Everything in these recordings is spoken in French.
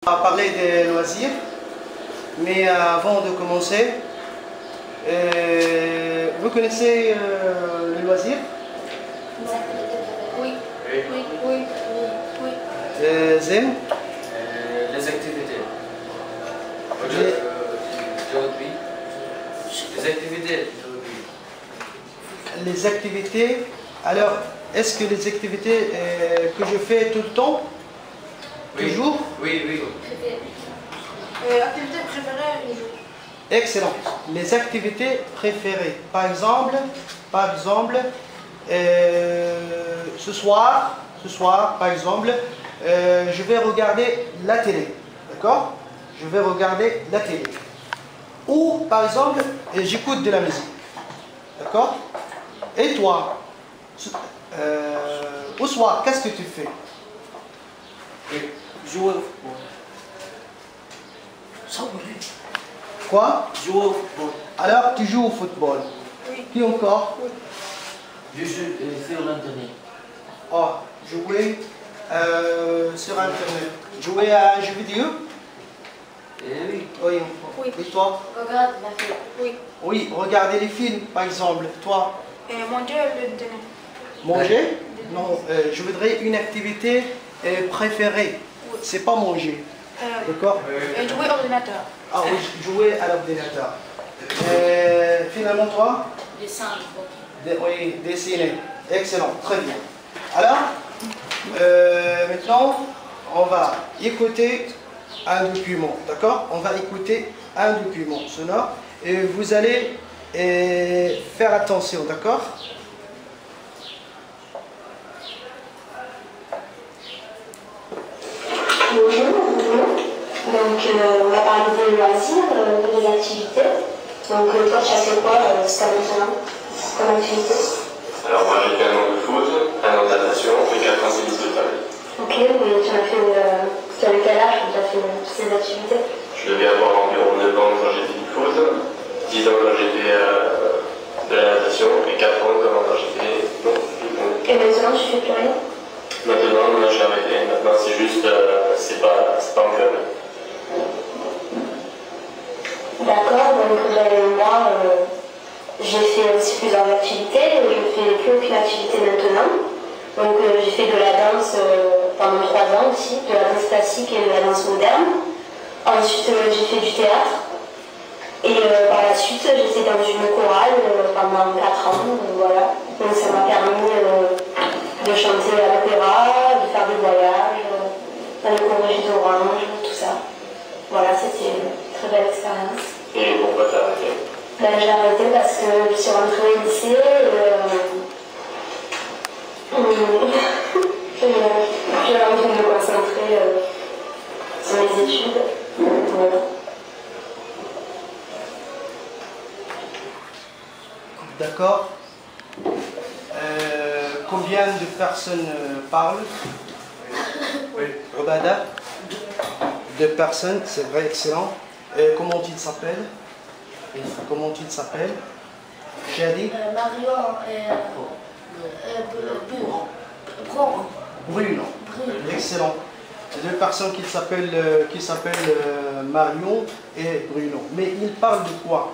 On va parler des loisirs, mais avant de commencer, vous connaissez les loisirs? Oui. Oui. Oui. Oui. Oui. Zen? Les activités. Les activités. Les activités. Alors, est-ce que les activités que je fais tout le temps? Oui. Toujours? Oui, oui. Activité préférée les jours. Excellent. Les activités préférées. Par exemple, ce soir, par exemple, je vais regarder la télé. D'accord? Je vais regarder la télé. Ou, par exemple, j'écoute de la musique. D'accord? Et toi, au soir, qu'est-ce que tu fais? Jouer au football. Quoi? Jouer au football. Alors, tu joues au football. Oui. Qui encore? Oui. Je joue sur l'internet. Oh, jouer sur Internet. Jouer à un jeu vidéo? Oui. Oui. Oui. Et toi? Regarde la télé. Oui. Oui, regarder les films, par exemple. Toi? Manger le dîner. Manger? Non, je voudrais une activité préférée. Oui. C'est pas manger. D'accord? Jouer au ordinateur. Ah oui, jouer à l'ordinateur. Finalement, toi? Dessin. Oui, dessiner. Excellent, très bien. Alors, maintenant, on va écouter un document, d'accord? On va écouter un document sonore et vous allez faire attention, d'accord? Bonjour. Donc, on va parler des loisirs, des activités. Donc, toi, tu as fait quoi jusqu'à maintenant comme activité? Alors moi j'ai fait un an de foot, un an de natation et 4 ans de tennis de table. Ok, mais tu avais quel âge quand tu as fait toutes ces activités? Je devais avoir environ 9 ans quand j'ai fait du foot, 10 ans quand j'ai fait de la natation et 4 ans quand j'ai fait du tennis. Et maintenant, tu fais plus rien? Maintenant, j'ai arrêté. Maintenant c'est juste, c'est pas en club. D'accord, donc moi, j'ai fait aussi plusieurs activités. Je fais plus aucune activité maintenant. Donc j'ai fait de la danse pendant 3 ans aussi, de la danse classique et de la danse moderne. Ensuite j'ai fait du théâtre. Et par la suite j'étais dans une chorale pendant 4 ans. Voilà. Donc ça m'a permis de chanter à l'opéra, de faire des voyages, dans le collège d'Orange, tout ça. Voilà, c'était une très belle expérience. Et pourquoi t'as arrêté? J'ai arrêté parce que je suis rentrée au lycée j'ai envie de me concentrer sur mes études. Voilà. D'accord. Combien de personnes parlent? Oui. Obada? 2 personnes, c'est vrai, excellent. Comment il s'appelle? Comment il s'appelle? Shadi? Marion et Bruno. Bruno. Excellent. 2 personnes qui s'appellent Marion et Bruno. Mais ils parlent de quoi?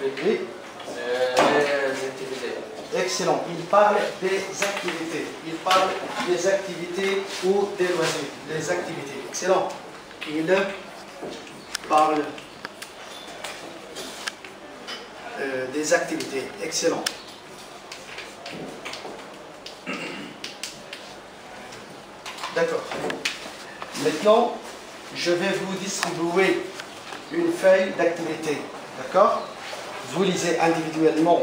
Oui. Les activités. Excellent. Ils parlent des activités. Ils parlent des activités ou des loisirs. Des activités. Excellent. Ils parlent des activités. Excellent. D'accord. Maintenant, je vais vous distribuer une feuille d'activité. D'accord? Vous lisez individuellement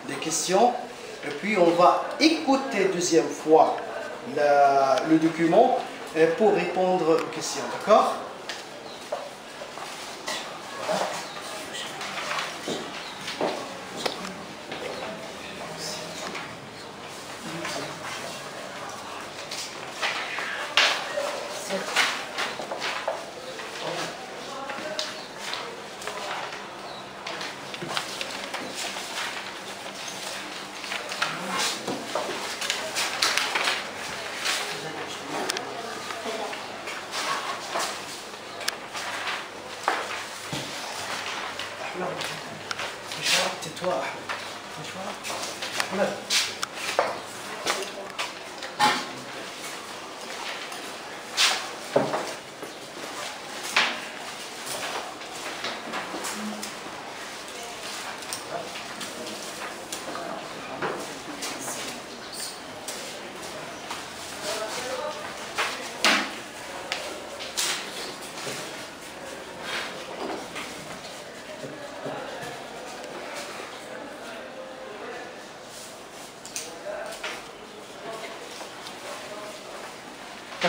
les questions et puis on va écouter deuxième fois le document pour répondre aux questions. D'accord?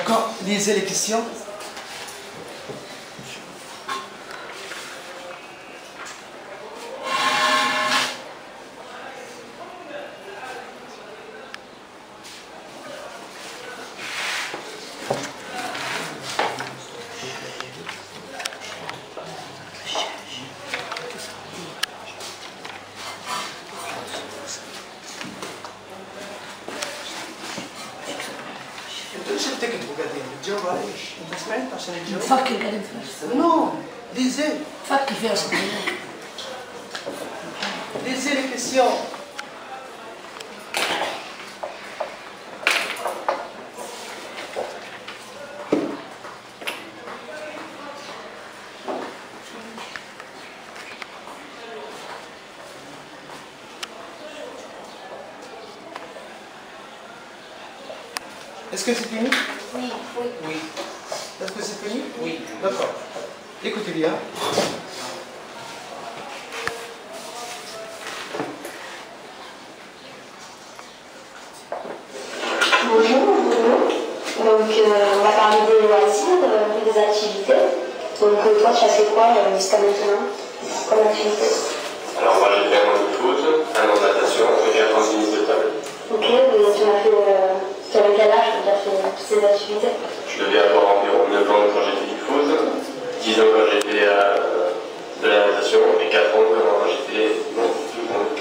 D'accord, lisez les questions. انت ايش بتكتبوا قاعدين؟ بتجاوبوا على ايش؟ انت سمعت عشان تجاوب؟ نفكر قاعدين في نو lisez. نفكر فيها صدقني. Lisez les questions. Est-ce que c'est fini? Oui, oui. Oui. Est-ce que c'est fini? Oui. D'accord. Écoutez bien. Bonjour, donc on va parler des loisirs, des activités. Donc toi tu as fait quoi jusqu'à maintenant comme activité? Alors moi j'ai fait un an de foot, un an de natation et 4 ans de tennis de table. Ok, et tu as fait, tu avais quel âge quand tu as fait toutes ces activités? Je devais avoir environ 9 ans quand j'ai fait du foot, 10 ans quand j'ai fait de la natation et 4 ans quand j'ai fait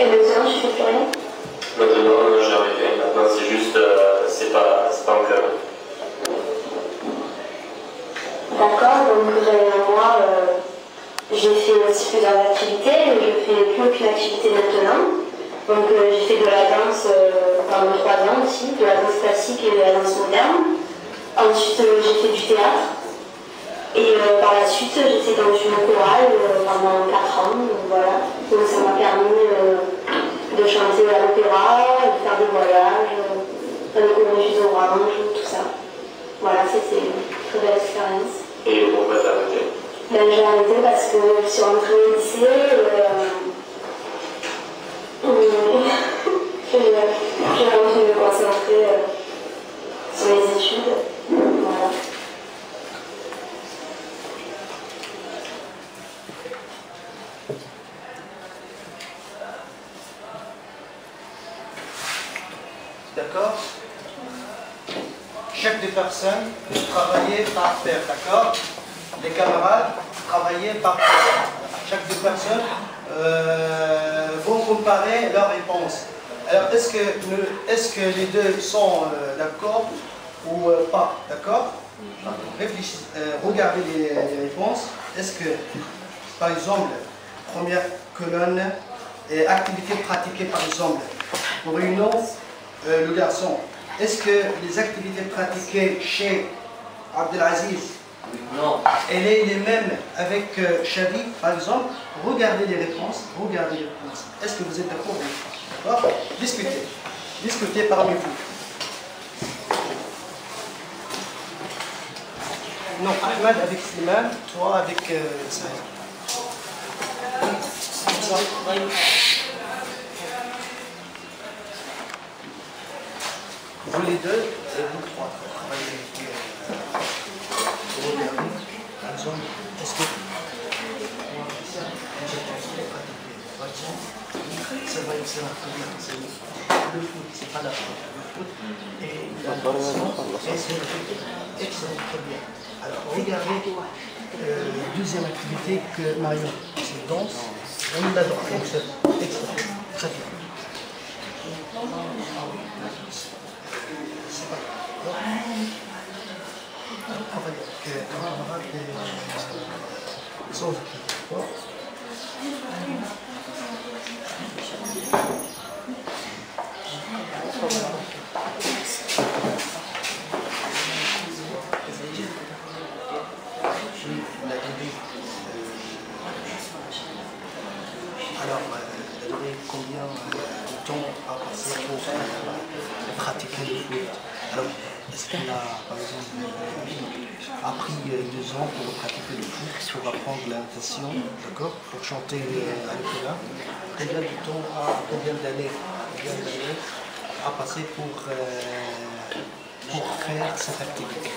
Et maintenant tu fais plus rien? Maintenant j'ai arrêté, maintenant c'est juste, c'est pas un club. D'accord, donc moi j'ai fait aussi plusieurs activités, mais je fais plus aucune activité maintenant. Donc j'ai fait de la danse pendant 3 ans aussi, de la danse classique et de la danse moderne. Ensuite j'ai fait du théâtre. Et par la suite j'étais dans une chorale pendant 4 ans, donc voilà. Donc ça m'a permis de chanter à l'opéra, de faire des voyages, dans les colléges d'Orange, tout ça. Voilà, c'était une très belle expérience. Et pourquoi t'as arrêté? Ben, j'ai arrêté parce que je suis rentrée au lycée et j'ai envie de me concentrer sur les études. Voilà. D'accord? Chaque des personnes travaillait par paire, d'accord? Les camarades travaillaient par paire. Chaque des personnes vont comparer leurs réponses. Alors, est-ce que les deux sont d'accord ou pas? D'accord? Réfléchissez, regardez les réponses. Est-ce que, par exemple, première colonne, activité pratiquée par exemple, pour une le garçon, est-ce que les activités pratiquées chez Abdelaziz, Non. elle est les mêmes avec Shadi, par exemple? Regardez les réponses, regardez les réponses. Est-ce que vous êtes d'accord ou pas? D'accord? Discutez. Discutez parmi vous. Non, Ahmed avec Slimane, toi avec Saïd. Vous les deux et vous trois, travaillez regardez, par exemple, est-ce que ça va excellent, le foot, c'est pas la faute, le foot et la c'est excellent, très bien. Alors regardez deuxième activité que Marion, c'est danse, on l'adore, excellent, excellent, très bien. C'est pas travailler avec un camarade sans alors, la durée, combien de temps a passé pour pratiquer le foot? Alors, est-ce qu'elle a, par exemple, appris 2 ans pour pratiquer le foot, pour apprendre la natation, d'accord, pour chanter à l'opéra? Combien de temps, combien d'années a passé pour pour faire cette activité.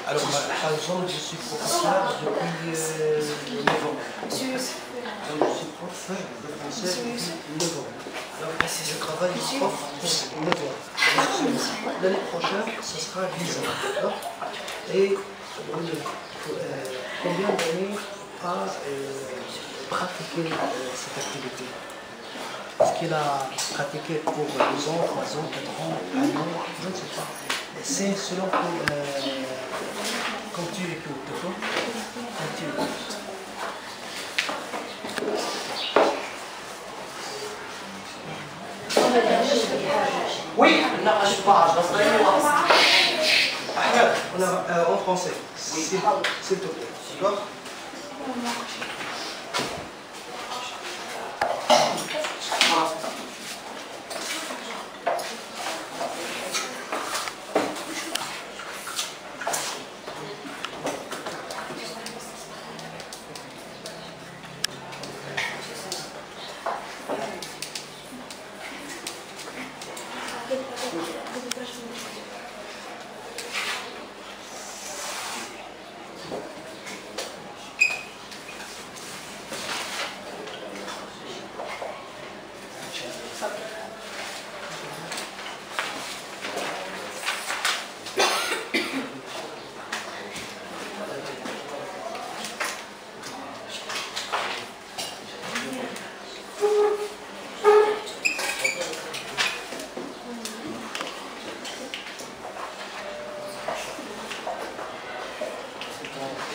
Alors, par exemple, je suis professeur depuis 9 ans. Donc, je suis professeur de français depuis 9 ans. Donc, je travaille prof pour 9 ans. L'année prochaine, ce sera 10 ans. D'accord? Et combien d'années a pratiqué cette activité? Est-ce qu'il a pratiqué pour 2 ans, 3 ans, 4 ans, 1 an? Je ne sais pas. C'est selon quand tu écoutes, d'accord? Quand tu écoutes. Oui, Ahmed, on a en français, s'il te plaît, d'accord?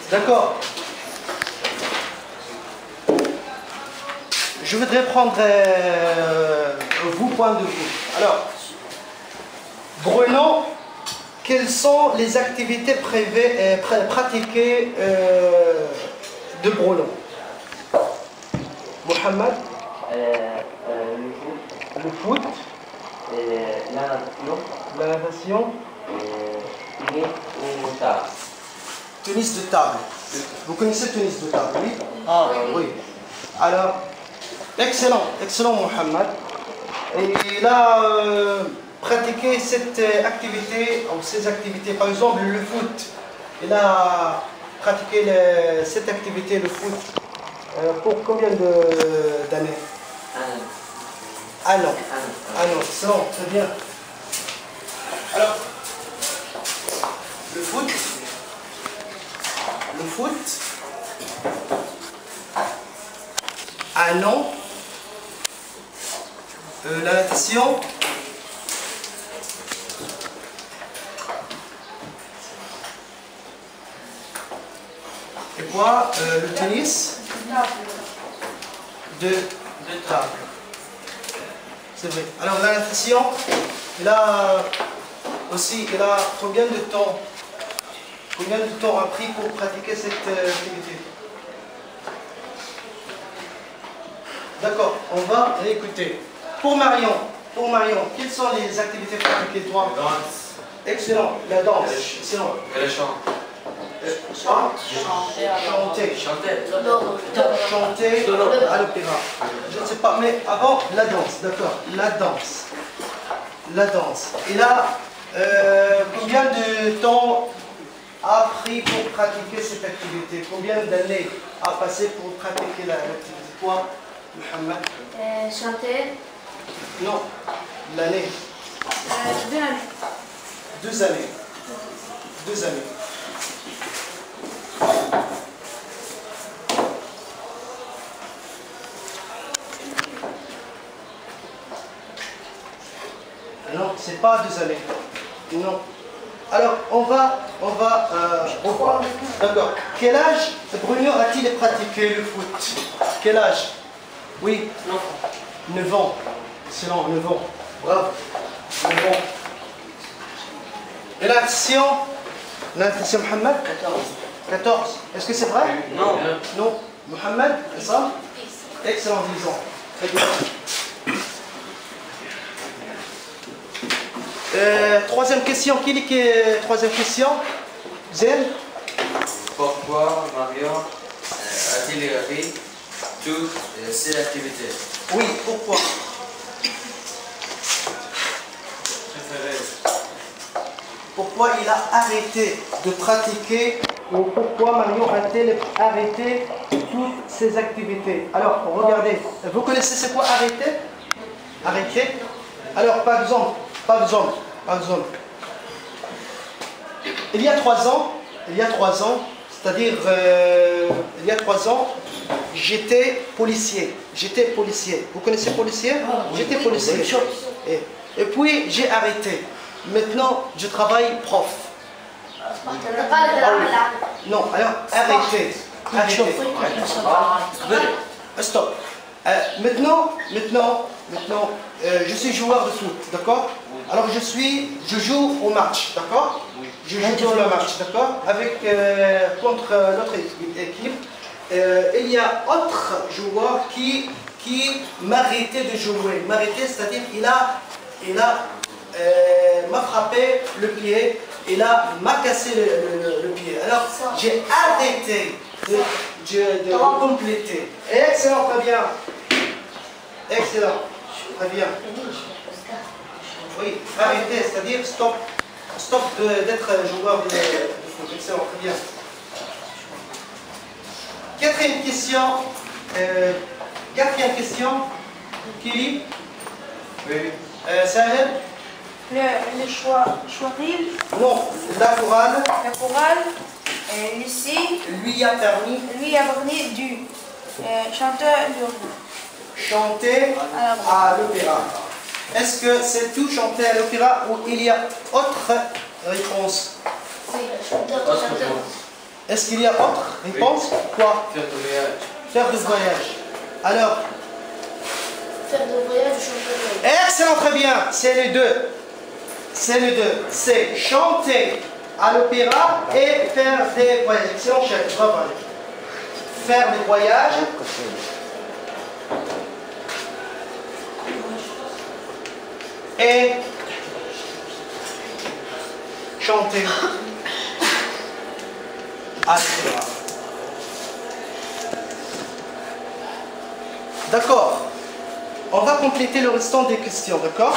D'accord. Je voudrais prendre vos points de vue. Alors, Bruno, quelles sont les activités pratiquées de Bruno? Mohamed? Le foot. La natation. Tennis de table. Vous connaissez le tennis de table, oui? Ah oui. Alors, excellent, excellent Mohamed. Et il a pratiqué cette activité, ou ces activités, par exemple le foot. Il a pratiqué cette activité, le foot, pour combien d'années? 1 an. 1 an, excellent, très bien. Alors, le foot. Le foot, 1 an, la natation, et quoi, le tennis, de table. C'est vrai. Alors la natation, il a combien de temps? Combien de temps a pris pour pratiquer cette activité? D'accord, on va réécouter. Pour Marion, quelles sont les activités pratiquées toi? La danse. Excellent, la danse. Excellent. Et le chant. Chanter. Chanter. Chanter à l'opéra. Je ne sais pas, mais avant la danse, d'accord. La danse. La danse. Et là, combien de temps a pris pour pratiquer cette activité? Combien d'années a passé pour pratiquer l'activité? Toi, Mohamed? Chanter. Non, l'année. 2 années. 2 années. 2 années. Non, c'est pas 2 années. Non. Alors, on va revoir. D'accord. Quel âge Bruno a-t-il pratiqué le foot? Quel âge? Oui. 9 ans. Excellent, 9 ans. Bravo. 9 ans. Et la natation Mohamed? 14. Est-ce que c'est vrai? Non. Non. Mohamed, c'est ça? Excellent, 10 ans. Très bien. Troisième question. Qui dit que troisième question? Zen? Pourquoi Marion a-t-il fait toutes ces activités? Oui, pourquoi? Préférées. pourquoi il a arrêté de pratiquer, ou pourquoi Mario a-t-elle arrêté toutes ses activités. Alors, regardez, vous connaissez c'est quoi arrêter? Arrêter. Alors, par exemple, il y a 3 ans, c'est-à-dire il y a 3 ans, j'étais policier. Vous connaissez policier? J'étais policier. Et puis j'ai arrêté. Maintenant, je travaille prof. Non, alors arrêtez. Stop. Maintenant, je suis joueur de foot, d'accord? Alors je joue au match, d'accord? Je joue le match, d'accord? Contre notre équipe. Il y a autre joueur qui m'arrêtait de jouer. M'arrêter, c'est-à-dire m'a frappé le pied, m'a cassé le pied. Alors j'ai arrêté de compléter. Excellent, très bien. Excellent, très bien. Oui, arrêter, c'est-à-dire stop d'être joueur de foot. Excellent, très bien. Quatrième question. Kili? Oui. Sahel? Le chouaril, Non, la chorale. la chorale, Lucie, Lui a permis lui a permis du chanteur chanter à l'opéra. Est-ce que c'est tout chanter à l'opéra ou il y a autre réponse? Est-ce qu'il y a autre réponse? Quoi? Faire du voyage. Faire du voyage. Alors, Faire de voyage ou chanter de voyage. excellent, très bien. C'est les deux. C'est chanter à l'opéra et faire des voyages. Excellent, chef. Bravo. Faire des voyages. Et chanter à l'opéra. D'accord. On va compléter le restant des questions, d'accord?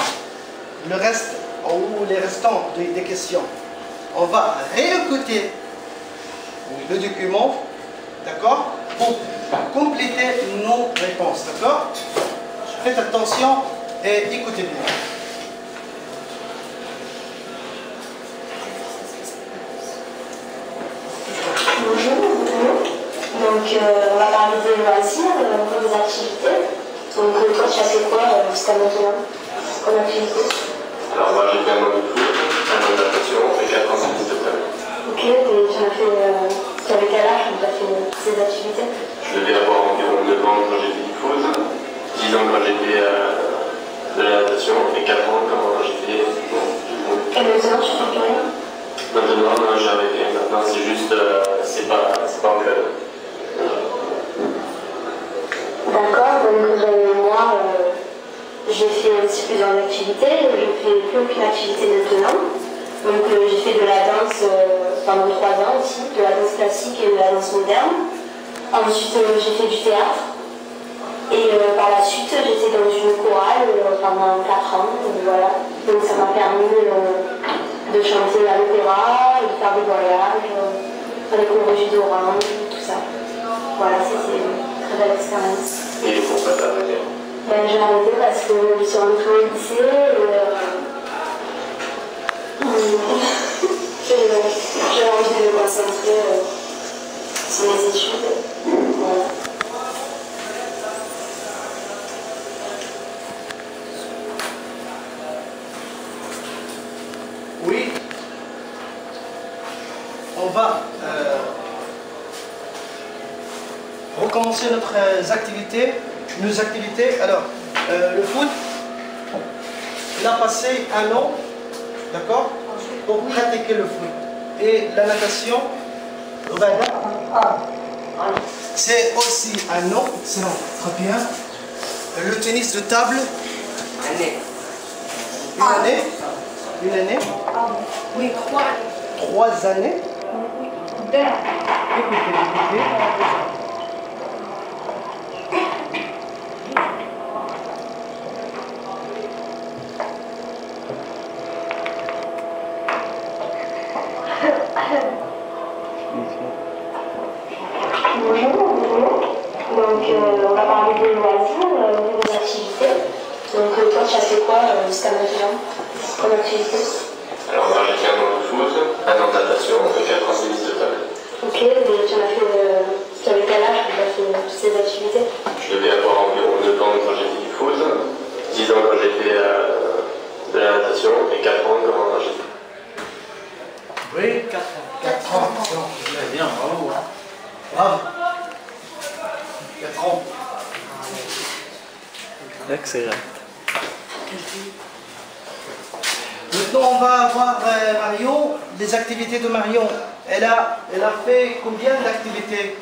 Le reste, ou les restants des questions. On va réécouter le document, d'accord? Pour compléter nos réponses, d'accord? Faites attention et écoutez bien. Bonjour. Donc, on va parler des loisirs, des activités. Donc, toi, tu as fait quoi jusqu'à maintenant comme activité? Alors moi j'ai fait un an de foot, un an de natation et 4 ans de cyclisme de plage. Ok, et tu avais quel âge quand tu as fait ces activités? Je devais avoir environ 9 ans quand j'ai fait du foot, 10 ans quand j'ai fait de la natation et 4 ans quand j'ai fait du foot. Et maintenant, tu fais plus rien? Maintenant, non, j'ai arrêté. Maintenant, c'est juste, c'est pas en club. D'accord, donc moi, j'ai fait aussi plusieurs activités. Je fais plus aucune activité maintenant. Donc j'ai fait de la danse pendant 3 ans aussi, de la danse classique et de la danse moderne. Ensuite, j'ai fait du théâtre. Et par la suite, j'étais dans une chorale pendant 4 ans. Voilà. Donc ça m'a permis de chanter à l'opéra, de faire des voyages, avec le jus d'orange, tout ça. Voilà, c'était une très belle expérience. Et pourquoi t'as arrêté? J'ai arrêté parce que je suis rentrée au lycée et j'avais envie de me concentrer sur mes études. Voilà. Oui, on va recommencer nos activités. Alors, le foot, il a passé 1 an, d'accord, pour pratiquer le foot. Et la natation, c'est aussi 1 an, excellent, très bien. Le tennis de table, une année. Oui, 3. 3 années. Écoutez. Bonjour, bonjour. Donc, on va parler des loisirs, des activités. Donc, toi, tu as fait quoi jusqu'à maintenant comme activité? Alors, moi, j'ai fait 1 an de foot, 1 an de natation et 4 ans de tennis de table. Ok, et tu as fait. Tu avais quel âge quand tu as fait toutes ces activités? Je devais avoir environ 9 ans quand j'ai fait du foot, 10 ans quand j'ai fait de la natation et 4 ans quand j'ai fait. Oui, 4 ans. 4 ans. Très bien, bravo. Hein. Bravo. 4 ans. Excellent. Maintenant, on va voir Marion, les activités de Marion. Elle a fait combien d'activités?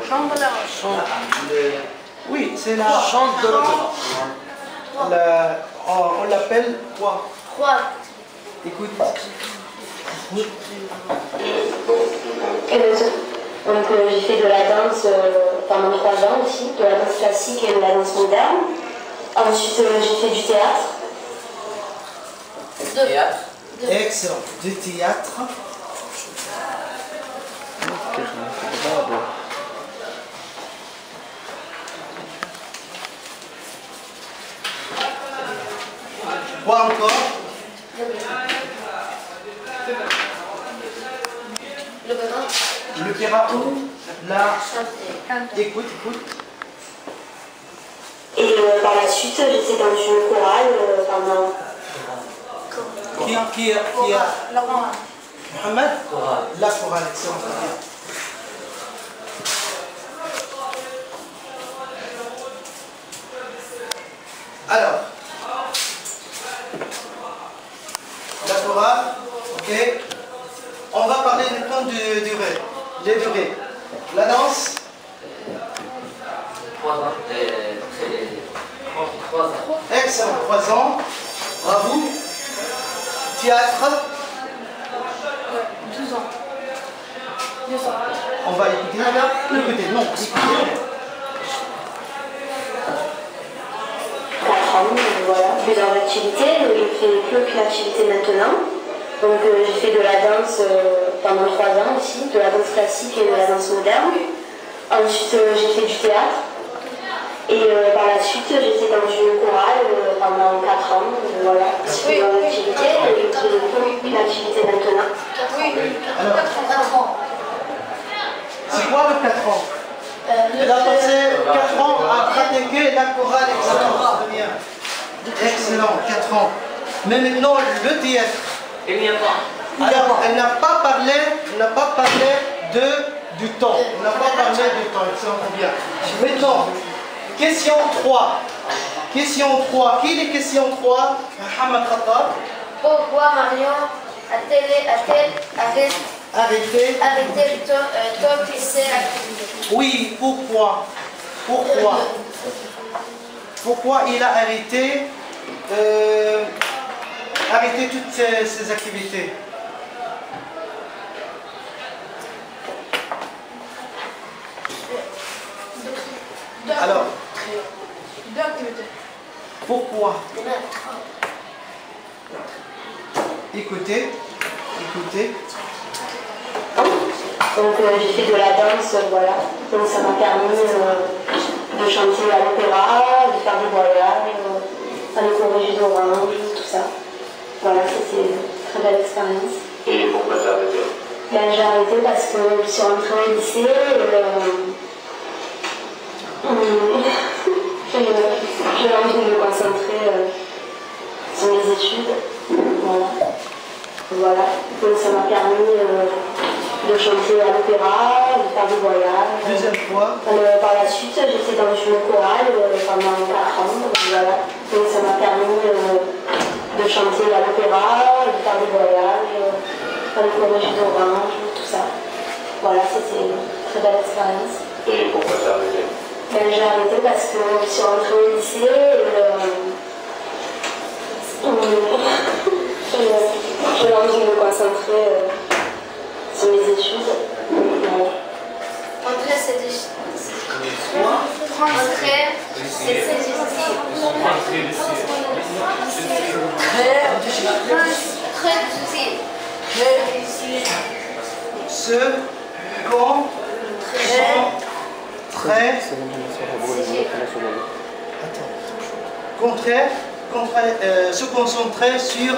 Chambre là. Oui, c'est la Chante de on l'appelle quoi? 3. Écoute. Donc, j'ai fait de la danse pendant 3 ans aussi, de la danse classique et de la danse moderne. Ensuite, j'ai fait du théâtre. théâtre. Excellent. Du théâtre. Quoi encore? L'opéra ou la... Écoute. Et par la suite, j'étais dans une chorale pendant... Qui a... Laurent. Mohamed? La chorale, excellent. Alors, la chorale, ok. On va parler maintenant de durée. Les durées. La danse, 3 ans. 3 ans. excellent, 3 ans. Bravo. Théâtre, 12 ans. 2 ans. on va écouter. Écoutez, non, écoutez. 4 ans, voilà, plusieurs activités. Je fais plus qu'une activité maintenant. Donc j'ai fait de la danse pendant 3 ans aussi, de la danse classique et de la danse moderne. Ensuite j'ai fait du théâtre. Et par la suite j'étais dans une chorale pendant 4 ans. Voilà, c'est plusieurs activités. Je fais plus qu'une activité maintenant. Alors, 4 ans. c'est quoi le 4 ans? Elle a passé 4 ans à pratiquer la chorale, excellent, très bien. Excellent, 4 ans. Mais maintenant, le théâtre. Il n'y a pas. Alors, elle n'a pas parlé du temps. Elle n'a pas parlé du temps, excellent, très bien. Maintenant, question 3. Question 3. Qui est question 3? Mohamed Khattab. Pourquoi Marion a-t-elle Arrêtez. toutes ces activités? Oui, pourquoi? Pourquoi il a arrêté toutes ces activités? Alors, Deux activités. pourquoi? Écoutez. Donc j'ai fait de la danse, voilà. Donc ça m'a permis de chanter à l'opéra, de faire des voyages, aller corriger d'orange, tout ça. Voilà, c'était une très belle expérience. Et pourquoi t'as arrêté? Ben, j'ai arrêté parce que je suis rentrée au lycée j'ai envie de me concentrer sur mes études. Voilà. Donc ça m'a permis de chanter à l'opéra, de faire des voyages. Deuxième fois. Par la suite, j'étais dans une chorale pendant 4 ans. Voilà. Donc ça m'a permis de chanter à l'opéra, de faire des voyages, faire des corriger d'orange, tout ça. Voilà, c'était une très belle expérience. Et pourquoi t'as arrêté? Ben, j'ai arrêté parce que je suis rentrée au lycée j'ai envie de me concentrer sur mes études. Voilà. Entrer, c'est Très difficile. Ceux qu'on se concentrer sur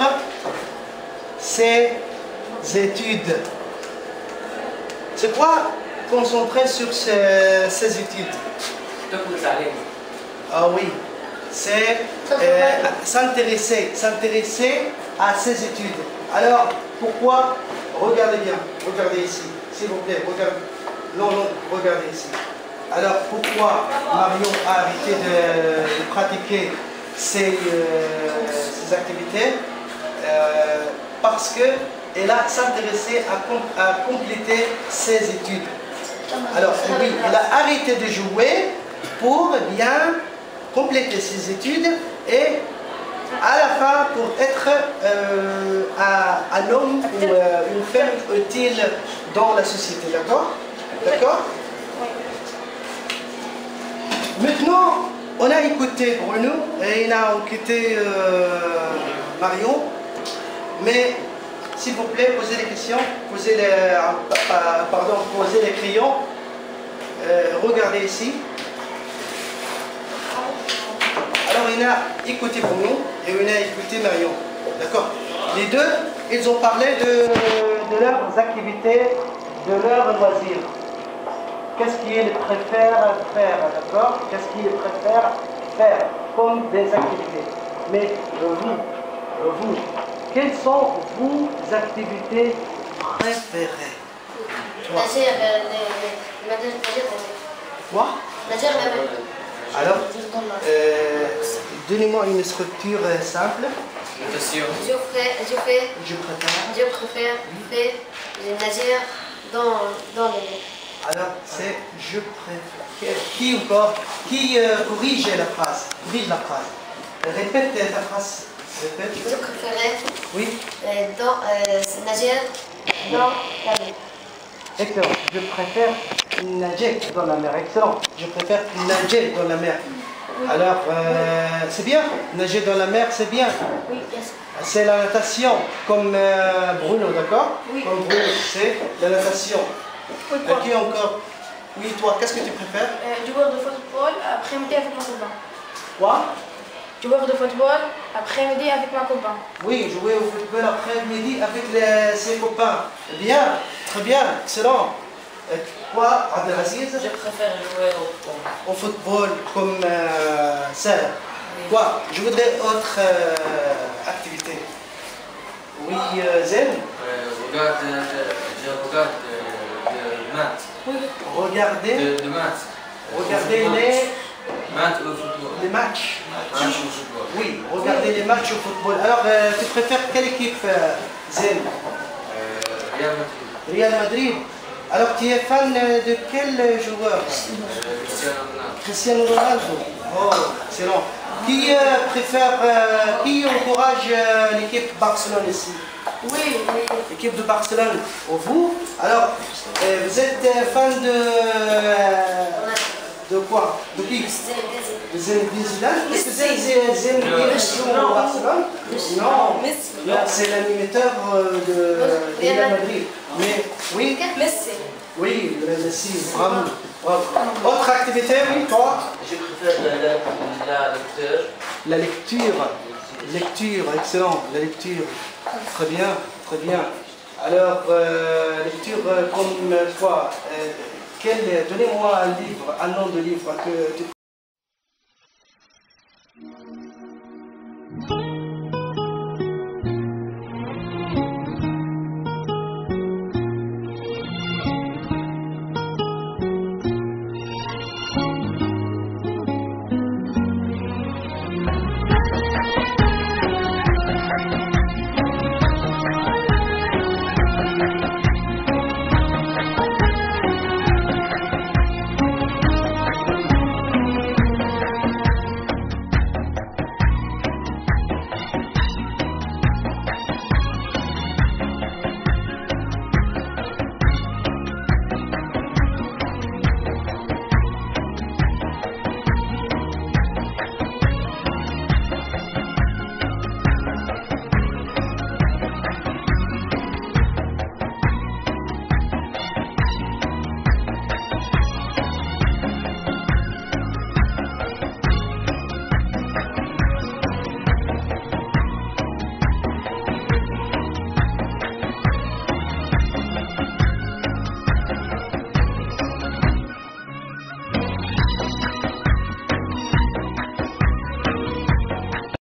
ses études. C'est quoi concentrer sur ses études? Ah oui, c'est s'intéresser à ses études. Alors, pourquoi? Regardez bien, regardez ici, s'il vous plaît, regardez. Non, regardez ici. Alors, pourquoi Marion a arrêté de pratiquer ses activités? Parce qu'elle a s'intéressé à compléter ses études. Alors, oui, elle a arrêté de jouer pour bien compléter ses études et à la fin pour être un homme ou une femme utile dans la société, d'accord? D'accord? Maintenant, on a écouté Bruno et on a écouté Marion, mais s'il vous plaît, posez les questions, posez les crayons, regardez ici. Alors, on a écouté Bruno et on a écouté Marion, d'accord? Les deux, ils ont parlé de leurs activités, de leurs loisirs. Qu'est-ce qu'ils préfèrent faire, d'accord? Qu'est-ce qu'ils préfèrent faire comme des activités? Mais vous, quelles sont vos activités préférées? Toi. Quoi? Alors, donnez-moi une structure simple. Je préfère faire nager dans les... Alors, c'est je préfère. Qui encore? Qui corrige la phrase? Corrige la phrase. Répète ta phrase. Répète. Je préférais Oui. nager dans la mer. Excellent. Je préfère nager dans la mer. Excellent. Je préfère nager dans la mer. Alors, c'est bien. Nager dans la mer, c'est bien. Oui, bien sûr. C'est la natation, comme Bruno, d'accord? Oui. Comme Bruno, c'est la natation. Oui, Qui encore? Oui, toi, qu'est-ce que tu préfères? Joueur de football, après-midi avec mon copain. Quoi? Joueur de football, après-midi avec mon copain. Oui, jouer au football après-midi avec ses copains. Bien, très bien, excellent. Quoi, Abdelaziz? Je préfère jouer Au football comme ça. Quoi? Je voudrais autre activité. Oui, Zen? je regarde de maths. Oui. Regardez. De maths. Regardez maths au football. les matchs. Matchs au football. Oui, regardez les matchs au football. Alors, tu préfères quelle équipe, Zen? Real Madrid. Real Madrid. Alors, tu es fan de quel joueur? Cristiano Ronaldo. Cristiano Ronaldo. Oh, excellent. Qui qui encourage l'équipe Barcelone ici? Oui, L'équipe de Barcelone. Vous? Alors, vous êtes fan de quoi? De qui? De Zinedine Zidane? Est-ce que Zinedine joue au Barcelone? Non, c'est l'animateur de Real Madrid. Mais oui, Messi. oui, Messi, bravo. Autre activité, oui, toi? Je préfère la lecture. La lecture. Lecture, excellent, la lecture. Très bien, très bien. Alors, lecture comme quoi? Donnez-moi un livre, un nom de livre que tu